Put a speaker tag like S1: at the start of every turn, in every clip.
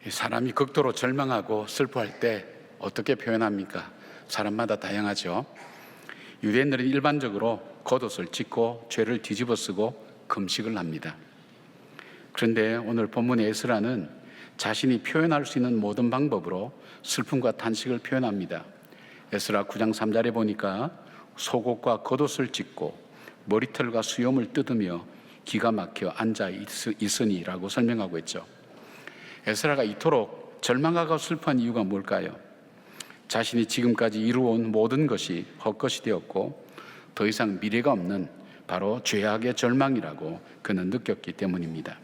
S1: 사람이 극도로 절망하고 슬퍼할 때 어떻게 표현합니까? 사람마다 다양하죠. 유대인들은 일반적으로 겉옷을 찢고 죄를 뒤집어 쓰고 금식을 합니다. 그런데 오늘 본문의 에스라는 자신이 표현할 수 있는 모든 방법으로 슬픔과 탄식을 표현합니다. 에스라 9장 3절에 보니까 속옷과 겉옷을 찢고 머리털과 수염을 뜯으며 기가 막혀 앉아 있으니라고 설명하고 있죠. 에스라가 이토록 절망하고 슬퍼한 이유가 뭘까요? 자신이 지금까지 이루어온 모든 것이 헛것이 되었고 더 이상 미래가 없는 바로 죄악의 절망이라고 그는 느꼈기 때문입니다.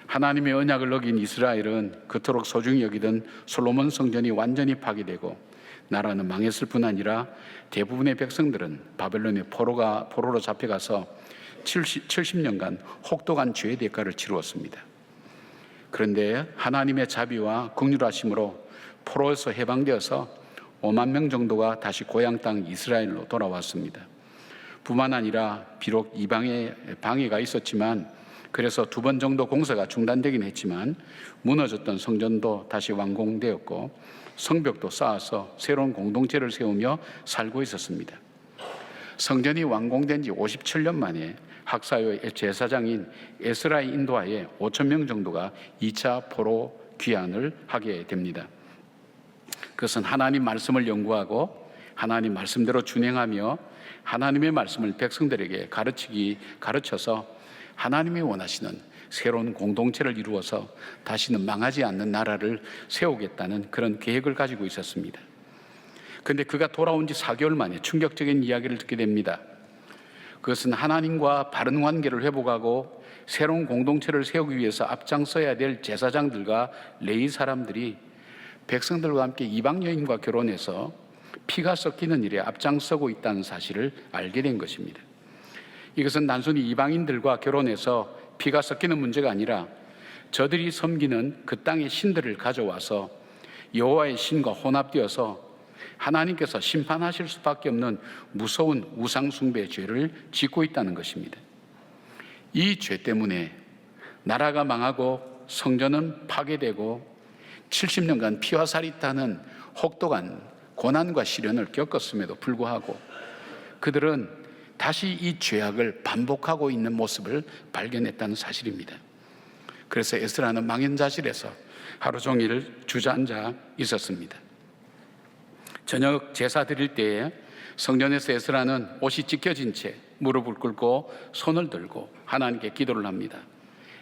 S1: 하나님의 언약을 어긴 이스라엘은 그토록 소중히 여기던 솔로몬 성전이 완전히 파괴되고 나라는 망했을 뿐 아니라 대부분의 백성들은 바벨론의 포로로 잡혀가서 70년간 혹독한 죄의 대가를 치루었습니다. 그런데 하나님의 자비와 긍휼하심으로 포로에서 해방되어서 5만 명 정도가 다시 고향 땅 이스라엘로 돌아왔습니다. 뿐만 아니라 비록 이방의 방해가 있었지만 그래서 2번 정도 공사가 중단되긴 했지만 무너졌던 성전도 다시 완공되었고 성벽도 쌓아서 새로운 공동체를 세우며 살고 있었습니다. 성전이 완공된 지 57년 만에 학사의 제사장인 에스라의 인도하에 5천 명 정도가 2차 포로 귀환을 하게 됩니다. 그것은 하나님 말씀을 연구하고 하나님 말씀대로 준행하며 하나님의 말씀을 백성들에게 가르쳐서 하나님이 원하시는 새로운 공동체를 이루어서 다시는 망하지 않는 나라를 세우겠다는 그런 계획을 가지고 있었습니다. 그런데 그가 돌아온 지 4개월 만에 충격적인 이야기를 듣게 됩니다. 그것은 하나님과 바른 관계를 회복하고 새로운 공동체를 세우기 위해서 앞장서야 될 제사장들과 레위 사람들이 백성들과 함께 이방 여인과 결혼해서 피가 섞이는 일에 앞장서고 있다는 사실을 알게 된 것입니다. 이것은 단순히 이방인들과 결혼해서 피가 섞이는 문제가 아니라 저들이 섬기는 그 땅의 신들을 가져와서 여호와의 신과 혼합되어서 하나님께서 심판하실 수밖에 없는 무서운 우상숭배의 죄를 짓고 있다는 것입니다. 이 죄 때문에 나라가 망하고 성전은 파괴되고 70년간 피와 살이 타는 혹독한 고난과 시련을 겪었음에도 불구하고 그들은 다시 이 죄악을 반복하고 있는 모습을 발견했다는 사실입니다. 그래서 에스라는 망연자실해서 하루 종일 주저앉아 있었습니다. 저녁 제사 드릴 때에 성전에서 에스라는 옷이 찢겨진 채 무릎을 꿇고 손을 들고 하나님께 기도를 합니다.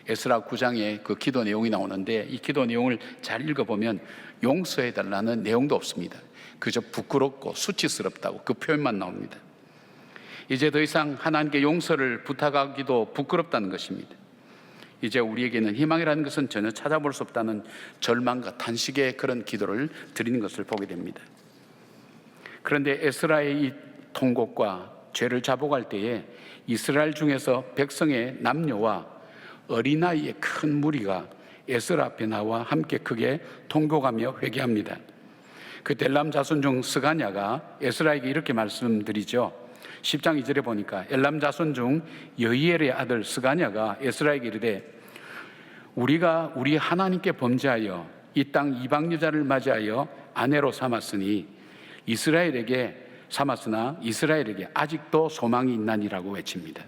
S1: 에스라 9장에 그 기도 내용이 나오는데 이 기도 내용을 잘 읽어보면 용서해달라는 내용도 없습니다. 그저 부끄럽고 수치스럽다고 그 표현만 나옵니다. 이제 더 이상 하나님께 용서를 부탁하기도 부끄럽다는 것입니다. 이제 우리에게는 희망이라는 것은 전혀 찾아볼 수 없다는 절망과 탄식의 그런 기도를 드리는 것을 보게 됩니다. 그런데 에스라의 이 통곡과 죄를 자복할 때에 이스라엘 중에서 백성의 남녀와 어린아이의 큰 무리가 에스라 앞에 나와 함께 크게 통곡하며 회개합니다. 그 엘람 자손 중 스가냐가 에스라에게 이렇게 말씀드리죠. 10장 2절에 보니까 엘람 자손 중 여이엘의 아들 스가냐가 에스라에게 이르되 우리가 우리 하나님께 범죄하여 이 땅 이방 여자를 맞이하여 아내로 삼았으니 이스라엘에게 아직도 소망이 있나니라고 외칩니다.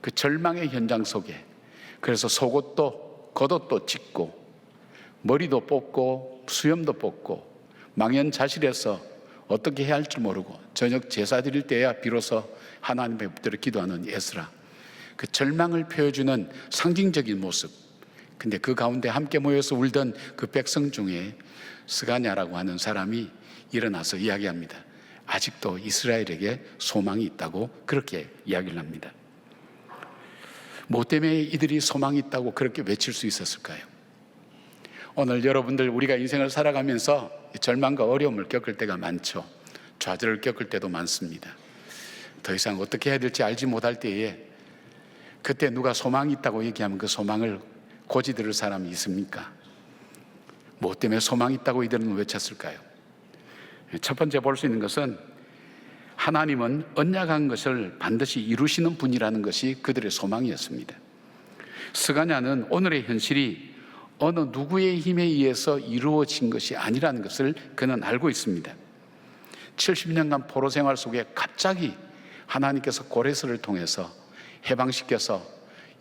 S1: 그 절망의 현장 속에 그래서 속옷도 겉옷도 찢고 머리도 뽑고 수염도 뽑고 망연자실해서 어떻게 해야 할지 모르고 저녁 제사 드릴 때야 비로소 하나님의 엎드려 기도하는 에스라, 그 절망을 표해주는 상징적인 모습. 근데 그 가운데 함께 모여서 울던 그 백성 중에 스가냐라고 하는 사람이 일어나서 이야기합니다. 아직도 이스라엘에게 소망이 있다고 그렇게 이야기를 합니다. 뭐 때문에 이들이 소망이 있다고 그렇게 외칠 수 있었을까요? 오늘 여러분들 우리가 인생을 살아가면서 절망과 어려움을 겪을 때가 많죠. 좌절을 겪을 때도 많습니다. 더 이상 어떻게 해야 될지 알지 못할 때에 그때 누가 소망이 있다고 얘기하면 그 소망을 고지 들을 사람이 있습니까? 뭐 때문에 소망이 있다고 이들은 외쳤을까요? 첫 번째 볼 수 있는 것은 하나님은 언약한 것을 반드시 이루시는 분이라는 것이 그들의 소망이었습니다. 스가냐는 오늘의 현실이 어느 누구의 힘에 의해서 이루어진 것이 아니라는 것을 그는 알고 있습니다. 70년간 포로 생활 속에 갑자기 하나님께서 고레스를 통해서 해방시켜서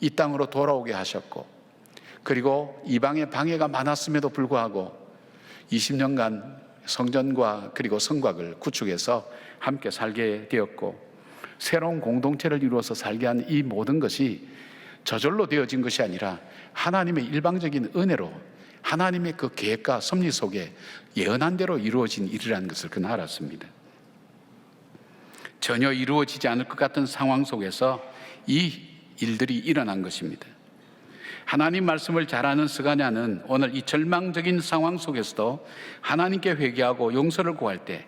S1: 이 땅으로 돌아오게 하셨고, 그리고 이방의 방해가 많았음에도 불구하고 20년간 성전과 그리고 성곽을 구축해서 함께 살게 되었고, 새로운 공동체를 이루어서 살게 한 이 모든 것이 저절로 되어진 것이 아니라 하나님의 일방적인 은혜로 하나님의 그 계획과 섭리 속에 예언한 대로 이루어진 일이라는 것을 그는 알았습니다. 전혀 이루어지지 않을 것 같은 상황 속에서 이 일들이 일어난 것입니다. 하나님 말씀을 잘 아는 스가랴는 오늘 이 절망적인 상황 속에서도 하나님께 회개하고 용서를 구할 때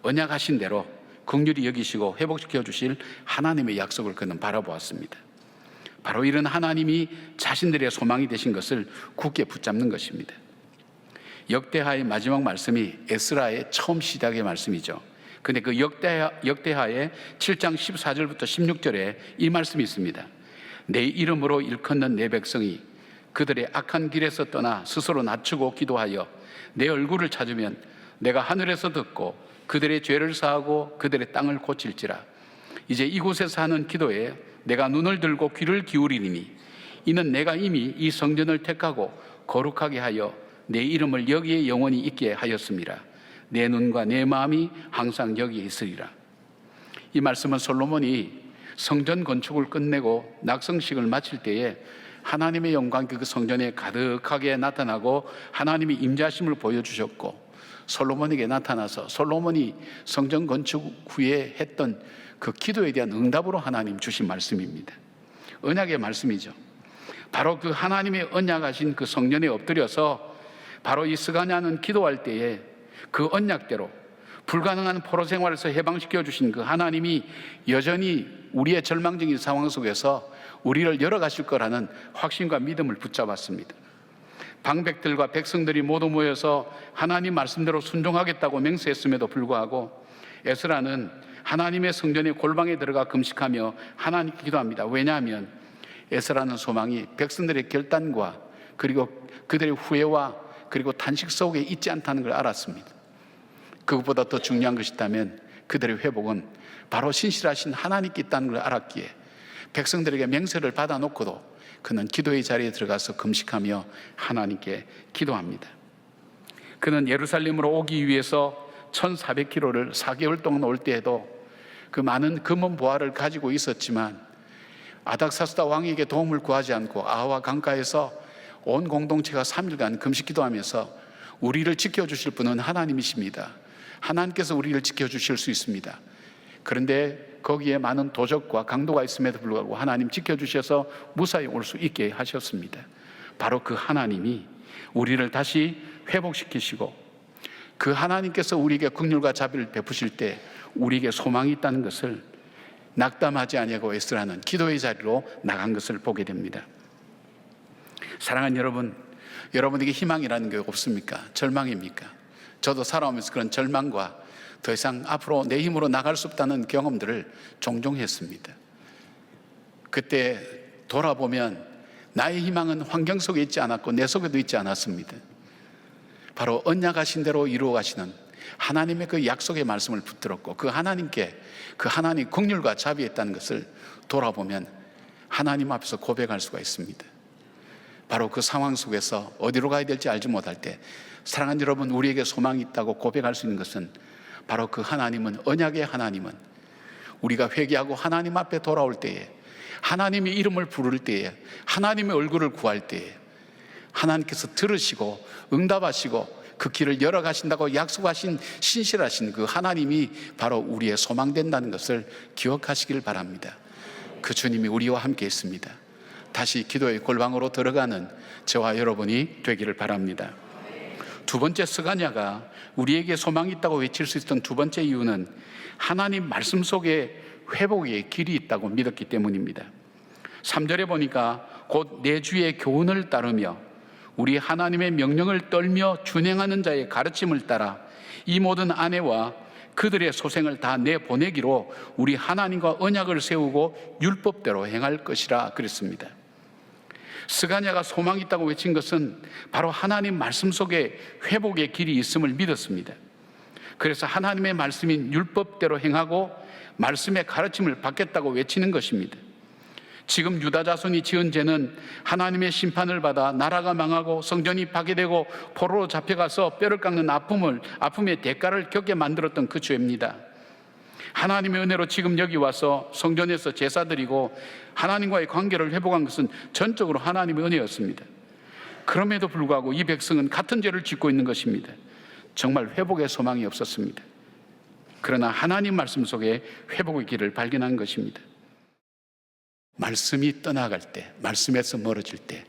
S1: 언약하신 대로 긍휼히 여기시고 회복시켜 주실 하나님의 약속을 그는 바라보았습니다. 바로 이런 하나님이 자신들의 소망이 되신 것을 굳게 붙잡는 것입니다. 역대하의 마지막 말씀이 에스라의 처음 시작의 말씀이죠. 근데 그 역대하의 7장 14절부터 16절에 이 말씀이 있습니다. 내 이름으로 일컫는 내 백성이 그들의 악한 길에서 떠나 스스로 낮추고 기도하여 내 얼굴을 찾으면 내가 하늘에서 듣고 그들의 죄를 사하고 그들의 땅을 고칠지라. 이제 이곳에서 하는 기도에 내가 눈을 들고 귀를 기울이리니 이는 내가 이미 이 성전을 택하고 거룩하게 하여 내 이름을 여기에 영원히 있게 하였습니다. 내 눈과 내 마음이 항상 여기에 있으리라. 이 말씀은 솔로몬이 성전 건축을 끝내고 낙성식을 마칠 때에 하나님의 영광이 그 성전에 가득하게 나타나고 하나님이 임재하심을 보여주셨고, 솔로몬에게 나타나서 솔로몬이 성전 건축 후에 했던 그 기도에 대한 응답으로 하나님 주신 말씀입니다. 언약의 말씀이죠. 바로 그 하나님의 언약하신 그 성전에 엎드려서 바로 이 스가랴는 기도할 때에 그 언약대로 불가능한 포로 생활에서 해방시켜 주신 그 하나님이 여전히 우리의 절망적인 상황 속에서 우리를 열어가실 거라는 확신과 믿음을 붙잡았습니다. 방백들과 백성들이 모두 모여서 하나님 말씀대로 순종하겠다고 맹세했음에도 불구하고 에스라는 하나님의 성전의 골방에 들어가 금식하며 하나님께 기도합니다. 왜냐하면 에스라는 소망이 백성들의 결단과 그리고 그들의 후회와 그리고 탄식 속에 있지 않다는 걸 알았습니다. 그것보다 더 중요한 것이 있다면 그들의 회복은 바로 신실하신 하나님께 있다는 걸 알았기에 백성들에게 맹세를 받아놓고도 그는 기도의 자리에 들어가서 금식하며 하나님께 기도합니다. 그는 예루살렘으로 오기 위해서 1400km를 4개월 동안 올 때에도 그 많은 금은 보화를 가지고 있었지만 아닥사스다 왕에게 도움을 구하지 않고 아와 강가에서 온 공동체가 3일간 금식 기도하면서 우리를 지켜주실 분은 하나님이십니다. 하나님께서 우리를 지켜주실 수 있습니다. 그런데 거기에 많은 도적과 강도가 있음에도 불구하고 하나님 지켜주셔서 무사히 올 수 있게 하셨습니다. 바로 그 하나님이 우리를 다시 회복시키시고 그 하나님께서 우리에게 긍휼과 자비를 베푸실 때 우리에게 소망이 있다는 것을 낙담하지 아니하고 에스라는 기도의 자리로 나간 것을 보게 됩니다. 사랑하는 여러분, 여러분에게 희망이라는 게 없습니까? 절망입니까? 저도 살아오면서 그런 절망과 더 이상 앞으로 내 힘으로 나갈 수 없다는 경험들을 종종 했습니다. 그때 돌아보면 나의 희망은 환경 속에 있지 않았고 내 속에도 있지 않았습니다. 바로 언약하신 대로 이루어 가시는 하나님의 그 약속의 말씀을 붙들었고 그 하나님께 그 하나님 긍휼과 자비했다는 것을 돌아보면 하나님 앞에서 고백할 수가 있습니다. 바로 그 상황 속에서 어디로 가야 될지 알지 못할 때 사랑하는 여러분, 우리에게 소망이 있다고 고백할 수 있는 것은 바로 그 하나님은, 언약의 하나님은 우리가 회개하고 하나님 앞에 돌아올 때에, 하나님의 이름을 부를 때에, 하나님의 얼굴을 구할 때에 하나님께서 들으시고 응답하시고 그 길을 열어가신다고 약속하신 신실하신 그 하나님이 바로 우리의 소망된다는 것을 기억하시길 바랍니다. 그 주님이 우리와 함께 있습니다. 다시 기도의 골방으로 들어가는 저와 여러분이 되기를 바랍니다. 두 번째, 스가랴가 우리에게 소망이 있다고 외칠 수 있었던 두 번째 이유는 하나님 말씀 속에 회복의 길이 있다고 믿었기 때문입니다. 3절에 보니까 곧 내 주의 교훈을 따르며 우리 하나님의 명령을 떨며 준행하는 자의 가르침을 따라 이 모든 아내와 그들의 소생을 다 내보내기로 우리 하나님과 언약을 세우고 율법대로 행할 것이라 그랬습니다. 스가랴가 소망이 있다고 외친 것은 바로 하나님 말씀 속에 회복의 길이 있음을 믿었습니다. 그래서 하나님의 말씀인 율법대로 행하고 말씀의 가르침을 받겠다고 외치는 것입니다. 지금 유다 자손이 지은 죄는 하나님의 심판을 받아 나라가 망하고 성전이 파괴되고 포로로 잡혀가서 뼈를 깎는 아픔의 대가를 겪게 만들었던 그 죄입니다. 하나님의 은혜로 지금 여기 와서 성전에서 제사 드리고 하나님과의 관계를 회복한 것은 전적으로 하나님의 은혜였습니다. 그럼에도 불구하고 이 백성은 같은 죄를 짓고 있는 것입니다. 정말 회복의 소망이 없었습니다. 그러나 하나님 말씀 속에 회복의 길을 발견한 것입니다. 말씀이 떠나갈 때, 말씀에서 멀어질 때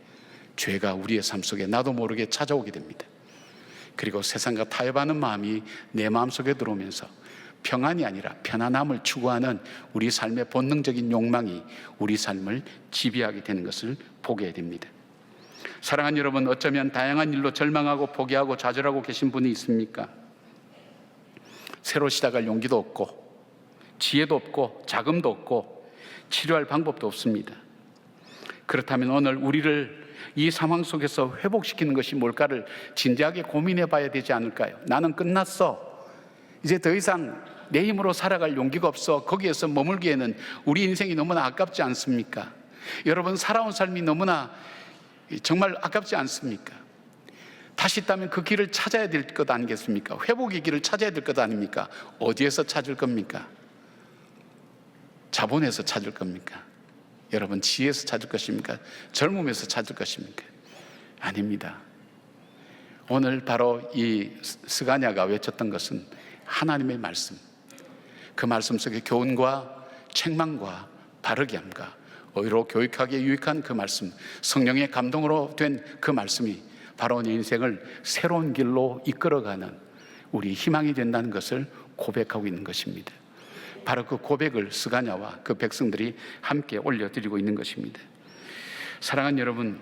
S1: 죄가 우리의 삶 속에 나도 모르게 찾아오게 됩니다. 그리고 세상과 타협하는 마음이 내 마음속에 들어오면서 평안이 아니라 편안함을 추구하는 우리 삶의 본능적인 욕망이 우리 삶을 지배하게 되는 것을 보게 됩니다. 사랑하는 여러분, 어쩌면 다양한 일로 절망하고 포기하고 좌절하고 계신 분이 있습니까? 새로 시작할 용기도 없고 지혜도 없고 자금도 없고 치료할 방법도 없습니다. 그렇다면 오늘 우리를 이 상황 속에서 회복시키는 것이 뭘까를 진지하게 고민해 봐야 되지 않을까요? 나는 끝났어. 이제 더 이상 내 힘으로 살아갈 용기가 없어. 거기에서 머물기에는 우리 인생이 너무나 아깝지 않습니까? 여러분, 살아온 삶이 너무나 정말 아깝지 않습니까? 다시 있다면 그 길을 찾아야 될 것 아니겠습니까? 회복의 길을 찾아야 될 것 아닙니까? 어디에서 찾을 겁니까? 자본에서 찾을 겁니까? 여러분, 지혜에서 찾을 것입니까? 젊음에서 찾을 것입니까? 아닙니다. 오늘 바로 이 스가랴가 외쳤던 것은 하나님의 말씀, 그 말씀 속에 교훈과 책망과 바르게 함과 의로 교육하기에 유익한 그 말씀, 성령의 감동으로 된 그 말씀이 바로 내 인생을 새로운 길로 이끌어가는 우리 희망이 된다는 것을 고백하고 있는 것입니다. 바로 그 고백을 스가랴와 그 백성들이 함께 올려드리고 있는 것입니다. 사랑하는 여러분,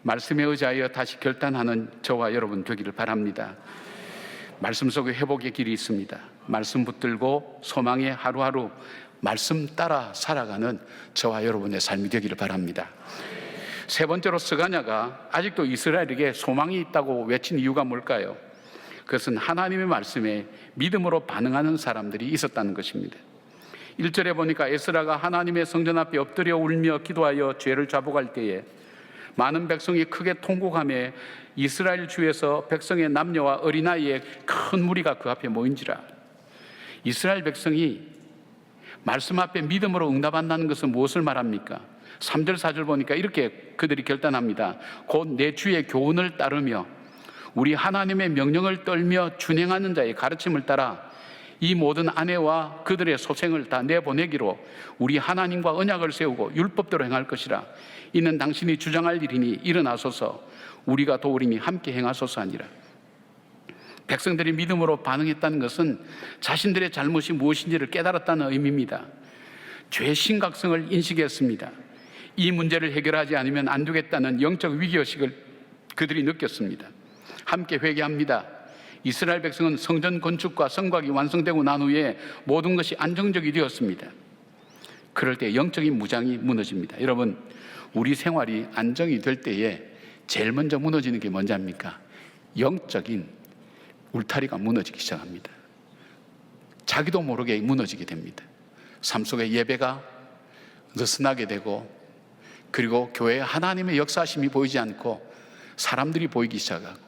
S1: 말씀에 의지하여 다시 결단하는 저와 여러분 되기를 바랍니다. 말씀 속에 회복의 길이 있습니다. 말씀 붙들고 소망의 하루하루 말씀 따라 살아가는 저와 여러분의 삶이 되기를 바랍니다. 세 번째로 스가랴가 아직도 이스라엘에게 소망이 있다고 외친 이유가 뭘까요? 그것은 하나님의 말씀에 믿음으로 반응하는 사람들이 있었다는 것입니다. 1절에 보니까 에스라가 하나님의 성전 앞에 엎드려 울며 기도하여 죄를 자복할 때에 많은 백성이 크게 통곡하며 이스라엘 주에서 백성의 남녀와 어린아이의 큰 무리가 그 앞에 모인지라. 이스라엘 백성이 말씀 앞에 믿음으로 응답한다는 것은 무엇을 말합니까? 3절 4절 보니까 이렇게 그들이 결단합니다. 곧 내 주의 교훈을 따르며 우리 하나님의 명령을 떨며 준행하는 자의 가르침을 따라 이 모든 아내와 그들의 소생을 다 내보내기로 우리 하나님과 언약을 세우고 율법대로 행할 것이라. 이는 당신이 주장할 일이니 일어나소서. 우리가 도우리니 함께 행하소서 하니라. 백성들이 믿음으로 반응했다는 것은 자신들의 잘못이 무엇인지를 깨달았다는 의미입니다. 죄의 심각성을 인식했습니다. 이 문제를 해결하지 않으면 안 되겠다는 영적 위기의식을 그들이 느꼈습니다. 함께 회개합니다. 이스라엘 백성은 성전 건축과 성곽이 완성되고 난 후에 모든 것이 안정적이 되었습니다. 그럴 때 영적인 무장이 무너집니다. 여러분, 우리 생활이 안정이 될 때에 제일 먼저 무너지는 게 뭔지 압니까? 영적인 울타리가 무너지기 시작합니다. 자기도 모르게 무너지게 됩니다. 삶 속에 예배가 느슨하게 되고, 그리고 교회에 하나님의 역사심이 보이지 않고 사람들이 보이기 시작하고,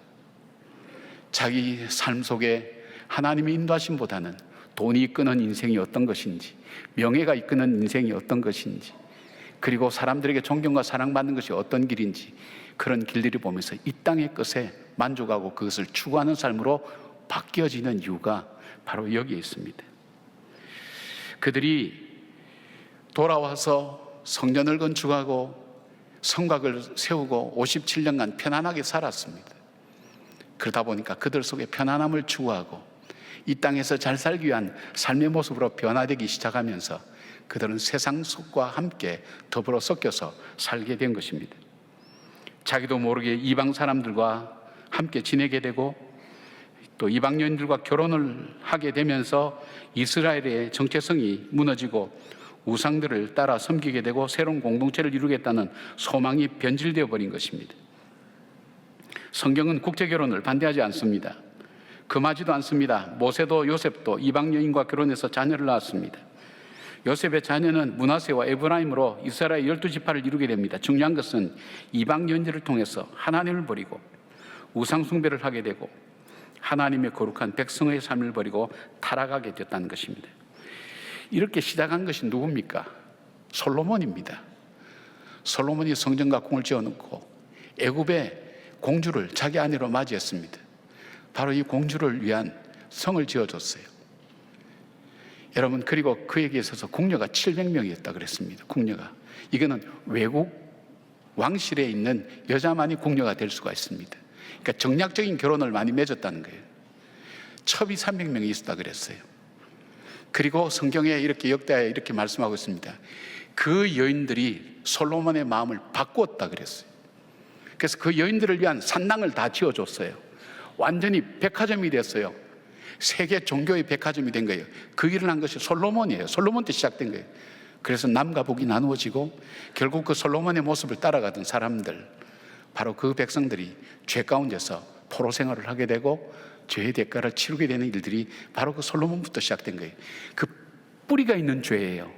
S1: 자기 삶 속에 하나님의 인도하심보다는 돈이 이끄는 인생이 어떤 것인지, 명예가 이끄는 인생이 어떤 것인지, 그리고 사람들에게 존경과 사랑받는 것이 어떤 길인지, 그런 길들이 보면서 이 땅의 것에 만족하고 그것을 추구하는 삶으로 바뀌어지는 이유가 바로 여기에 있습니다. 그들이 돌아와서 성전을 건축하고 성곽을 세우고 57년간 편안하게 살았습니다. 그러다 보니까 그들 속에 편안함을 추구하고 이 땅에서 잘 살기 위한 삶의 모습으로 변화되기 시작하면서 그들은 세상 속과 함께 더불어 섞여서 살게 된 것입니다. 자기도 모르게 이방 사람들과 함께 지내게 되고 또 이방 여인들과 결혼을 하게 되면서 이스라엘의 정체성이 무너지고 우상들을 따라 섬기게 되고 새로운 공동체를 이루겠다는 소망이 변질되어 버린 것입니다. 성경은 국제결혼을 반대하지 않습니다. 금하지도 않습니다. 모세도 요셉도 이방 여인과 결혼해서 자녀를 낳았습니다. 요셉의 자녀는 므낫세와 에브라임으로 이스라엘 12지파를 이루게 됩니다. 중요한 것은 이방 여인들을 통해서 하나님을 버리고 우상 숭배를 하게 되고 하나님의 거룩한 백성의 삶을 버리고 타락하게 됐다는 것입니다. 이렇게 시작한 것이 누굽니까? 솔로몬입니다. 솔로몬이 성전과 궁을 지어놓고 애굽의 공주를 자기 아내로 맞이했습니다. 바로 이 공주를 위한 성을 지어줬어요. 여러분, 그리고 그에게 있어서 궁녀가 700명이었다 그랬습니다. 궁녀가. 이거는 외국 왕실에 있는 여자만이 궁녀가 될 수가 있습니다. 그러니까 정략적인 결혼을 많이 맺었다는 거예요. 첩이 300명이 있었다 그랬어요. 그리고 성경에 이렇게 역대하에 이렇게 말씀하고 있습니다. 그 여인들이 솔로몬의 마음을 바꾸었다 그랬어요. 그래서 그 여인들을 위한 산당을 다 지어줬어요. 완전히 백화점이 됐어요. 세계 종교의 백화점이 된 거예요. 그 일을 한 것이 솔로몬이에요. 솔로몬 때 시작된 거예요. 그래서 남과 북이 나누어지고 결국 그 솔로몬의 모습을 따라가던 사람들, 바로 그 백성들이 죄 가운데서 포로 생활을 하게 되고 죄의 대가를 치르게 되는 일들이 바로 그 솔로몬부터 시작된 거예요. 그 뿌리가 있는 죄예요.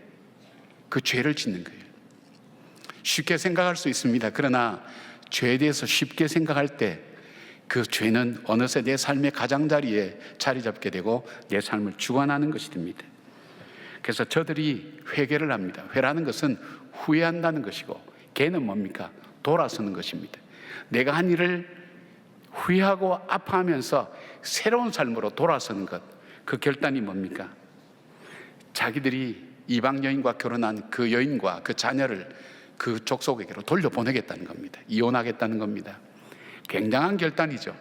S1: 그 죄를 짓는 거예요. 쉽게 생각할 수 있습니다. 그러나 죄에 대해서 쉽게 생각할 때 그 죄는 어느새 내 삶의 가장자리에 자리 잡게 되고 내 삶을 주관하는 것이 됩니다. 그래서 저들이 회개를 합니다. 회라는 것은 후회한다는 것이고, 개는 뭡니까? 돌아서는 것입니다. 내가 한 일을 후회하고 아파하면서 새로운 삶으로 돌아서는 것, 그 결단이 뭡니까? 자기들이 이방 여인과 결혼한 그 여인과 그 자녀를 그 족속에게로 돌려보내겠다는 겁니다. 이혼하겠다는 겁니다. 굉장한 결단이죠.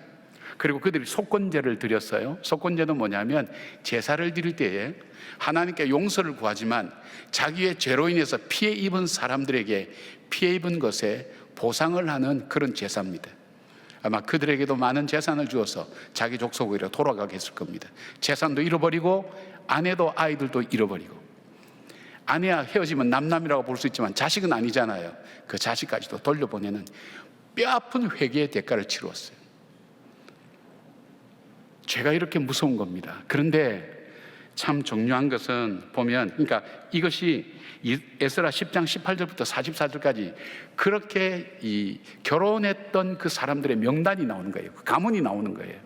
S1: 그리고 그들이 속건제를 드렸어요. 속건제는 뭐냐면 제사를 드릴 때에 하나님께 용서를 구하지만 자기의 죄로 인해서 피해 입은 사람들에게 피해 입은 것에 보상을 하는 그런 제사입니다. 아마 그들에게도 많은 재산을 주어서 자기 족속으로 돌아가게 했을 겁니다. 재산도 잃어버리고 아내도 아이들도 잃어버리고, 아내와 헤어지면 남남이라고 볼 수 있지만 자식은 아니잖아요. 그 자식까지도 돌려보내는 뼈아픈 회개의 대가를 치루었어요. 죄가 이렇게 무서운 겁니다. 그런데 참 중요한 것은 보면, 그러니까 이것이 에스라 10장 18절부터 44절까지 그렇게 이 결혼했던 그 사람들의 명단이 나오는 거예요. 그 가문이 나오는 거예요.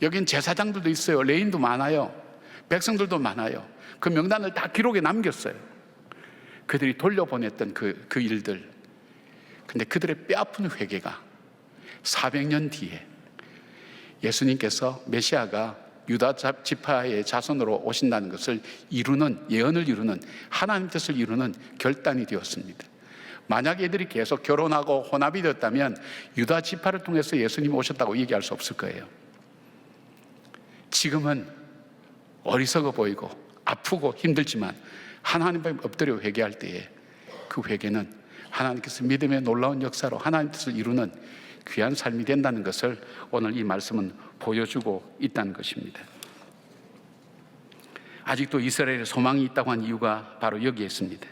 S1: 여긴 제사장들도 있어요. 레인도 많아요. 백성들도 많아요. 그 명단을 다 기록에 남겼어요. 그들이 돌려보냈던 그 일들. 근데 그들의 뼈아픈 회개가 400년 뒤에 예수님께서 메시아가 유다 지파의 자손으로 오신다는 것을 이루는, 예언을 이루는, 하나님 뜻을 이루는 결단이 되었습니다. 만약 애들이 계속 결혼하고 혼합이 되었다면 유다 지파를 통해서 예수님이 오셨다고 얘기할 수 없을 거예요. 지금은 어리석어 보이고 아프고 힘들지만 하나님 앞에 엎드려 회개할 때에 그 회개는 하나님께서 믿음의 놀라운 역사로 하나님 뜻을 이루는 귀한 삶이 된다는 것을 오늘 이 말씀은 보여주고 있다는 것입니다. 아직도 이스라엘에 소망이 있다고 한 이유가 바로 여기에 있습니다.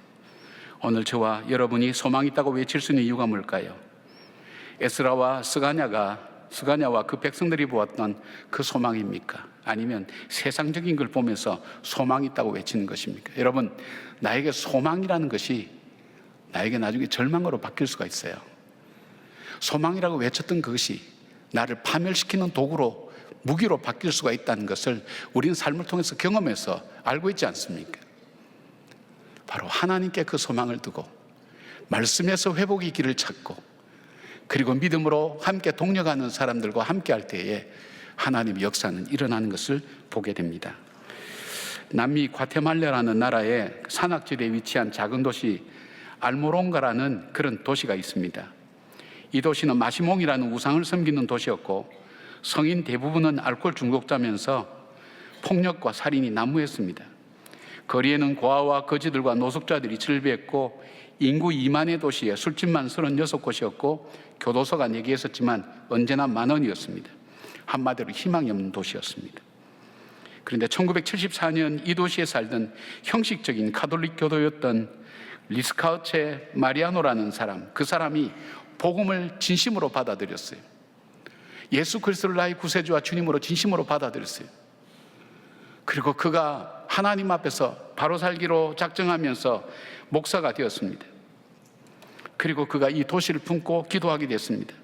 S1: 오늘 저와 여러분이 소망이 있다고 외칠 수 있는 이유가 뭘까요? 에스라와 스가냐와 그 백성들이 보았던 그 소망입니까? 아니면 세상적인 걸 보면서 소망이 있다고 외치는 것입니까? 여러분, 나에게 소망이라는 것이 나에게 나중에 절망으로 바뀔 수가 있어요. 소망이라고 외쳤던 그것이 나를 파멸시키는 도구로, 무기로 바뀔 수가 있다는 것을 우리는 삶을 통해서 경험해서 알고 있지 않습니까? 바로 하나님께 그 소망을 두고 말씀에서 회복의 길을 찾고, 그리고 믿음으로 함께 동력하는 사람들과 함께 할 때에 하나님의 역사는 일어나는 것을 보게 됩니다. 남미 과테말라라는 나라의 산악지대에 위치한 작은 도시 알모론가라는 그런 도시가 있습니다. 이 도시는 마시몽이라는 우상을 섬기는 도시였고, 성인 대부분은 알코올 중독자면서 폭력과 살인이 난무했습니다. 거리에는 고아와 거지들과 노숙자들이 즐비했고, 인구 2만의 도시에 술집만 36곳이었고 교도소가 4개 있었지만 언제나 만원이었습니다. 한마디로 희망이 없는 도시였습니다. 그런데 1974년 이 도시에 살던 형식적인 가톨릭 교도였던 리스카우체 마리아노라는 사람, 그 사람이 복음을 진심으로 받아들였어요. 예수 그리스도를 나의 구세주와 주님으로 진심으로 받아들였어요. 그리고 그가 하나님 앞에서 바로 살기로 작정하면서 목사가 되었습니다. 그리고 그가 이 도시를 품고 기도하게 됐습니다.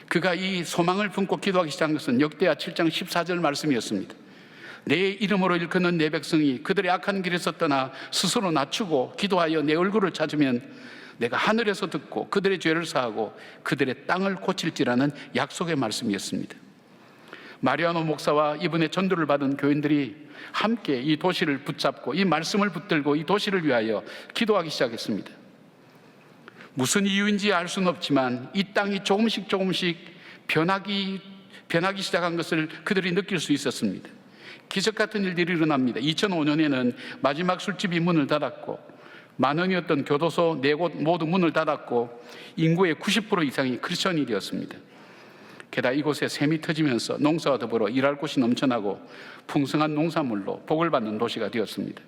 S1: 그가 이 소망을 품고 기도하기 시작한 것은 역대하 7장 14절 말씀이었습니다. 내 이름으로 일컫는 내 백성이 그들의 악한 길에서 떠나 스스로 낮추고 기도하여 내 얼굴을 찾으면 내가 하늘에서 듣고 그들의 죄를 사하고 그들의 땅을 고칠지라는 약속의 말씀이었습니다. 마리아노 목사와 이번에 전도를 받은 교인들이 함께 이 도시를 붙잡고 이 말씀을 붙들고 이 도시를 위하여 기도하기 시작했습니다. 무슨 이유인지 알 수는 없지만 이 땅이 조금씩 변하기 시작한 것을 그들이 느낄 수 있었습니다. 기적 같은 일들이 일어납니다. 2005년에는 마지막 술집이 문을 닫았고 만원이었던 교도소 4곳 모두 문을 닫았고 인구의 90% 이상이 크리스천이 되었습니다. 게다가 이곳에 샘이 터지면서 농사와 더불어 일할 곳이 넘쳐나고 풍성한 농산물로 복을 받는 도시가 되었습니다.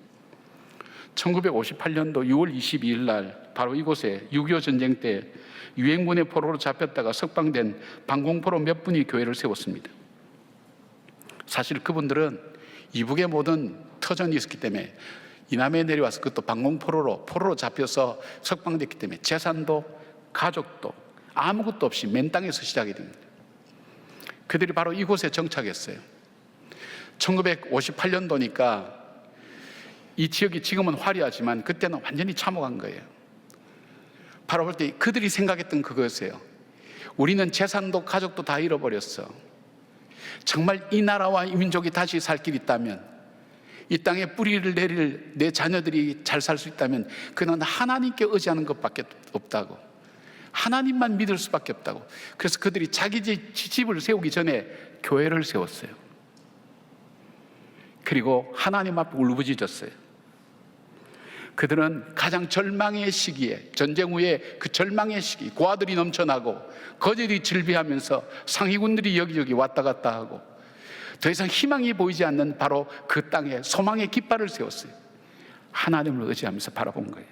S1: 1958년도 6월 22일 날 바로 이곳에 6.25 전쟁 때 유행군의 포로로 잡혔다가 석방된 방공포로 몇 분이 교회를 세웠습니다. 사실 그분들은 이북의 모든 터전이 있었기 때문에 이남에 내려와서 그것도 포로로 잡혀서 석방됐기 때문에 재산도 가족도 아무것도 없이 맨 땅에서 시작이 됩니다. 그들이 바로 이곳에 정착했어요. 1958년도니까 이 지역이 지금은 화려하지만 그때는 완전히 참혹한 거예요. 바로 볼 때 그들이 생각했던 그거였어요. 우리는 재산도 가족도 다 잃어버렸어. 정말 이 나라와 이 민족이 다시 살 길이 있다면, 이 땅에 뿌리를 내릴 내 자녀들이 잘 살 수 있다면 그는 하나님께 의지하는 것밖에 없다고, 하나님만 믿을 수밖에 없다고. 그래서 그들이 자기 집을 세우기 전에 교회를 세웠어요. 그리고 하나님 앞에 울부짖었어요. 그들은 가장 절망의 시기에, 전쟁 후에 그 절망의 시기, 고아들이 넘쳐나고 거제들이 질비하면서 상위군들이 여기저기 왔다 갔다 하고 더 이상 희망이 보이지 않는 바로 그 땅에 소망의 깃발을 세웠어요. 하나님을 의지하면서 바라본 거예요.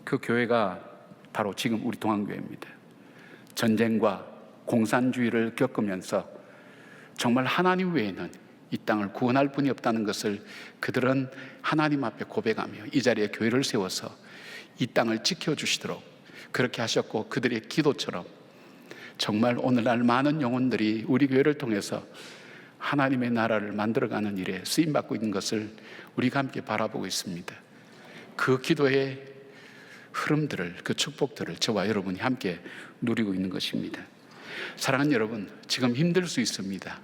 S1: 그 교회가 바로 지금 우리 동안교회입니다. 전쟁과 공산주의를 겪으면서 정말 하나님 외에는 이 땅을 구원할 분이 없다는 것을 그들은 하나님 앞에 고백하며 이 자리에 교회를 세워서 이 땅을 지켜주시도록 그렇게 하셨고, 그들의 기도처럼 정말 오늘날 많은 영혼들이 우리 교회를 통해서 하나님의 나라를 만들어가는 일에 쓰임받고 있는 것을 우리가 함께 바라보고 있습니다. 그 기도의 흐름들을, 그 축복들을 저와 여러분이 함께 누리고 있는 것입니다. 사랑하는 여러분, 지금 힘들 수 있습니다.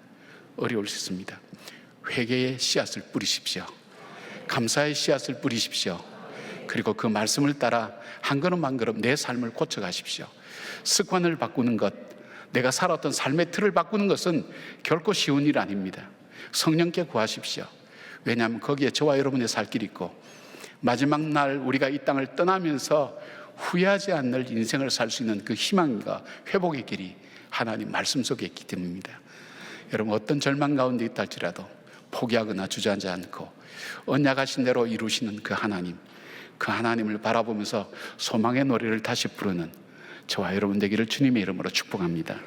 S1: 어려울 수 있습니다. 회개의 씨앗을 뿌리십시오. 감사의 씨앗을 뿌리십시오. 그리고 그 말씀을 따라 한 걸음 한 걸음 내 삶을 고쳐가십시오. 습관을 바꾸는 것, 내가 살았던 삶의 틀을 바꾸는 것은 결코 쉬운 일 아닙니다. 성령께 구하십시오. 왜냐하면 거기에 저와 여러분의 살 길이 있고 마지막 날 우리가 이 땅을 떠나면서 후회하지 않을 인생을 살 수 있는 그 희망과 회복의 길이 하나님 말씀 속에 있기 때문입니다. 여러분, 어떤 절망 가운데 있다 할지라도 포기하거나 주저앉지 않고 언약하신 대로 이루시는 그 하나님, 그 하나님을 바라보면서 소망의 노래를 다시 부르는 저와 여러분 되기를 주님의 이름으로 축복합니다.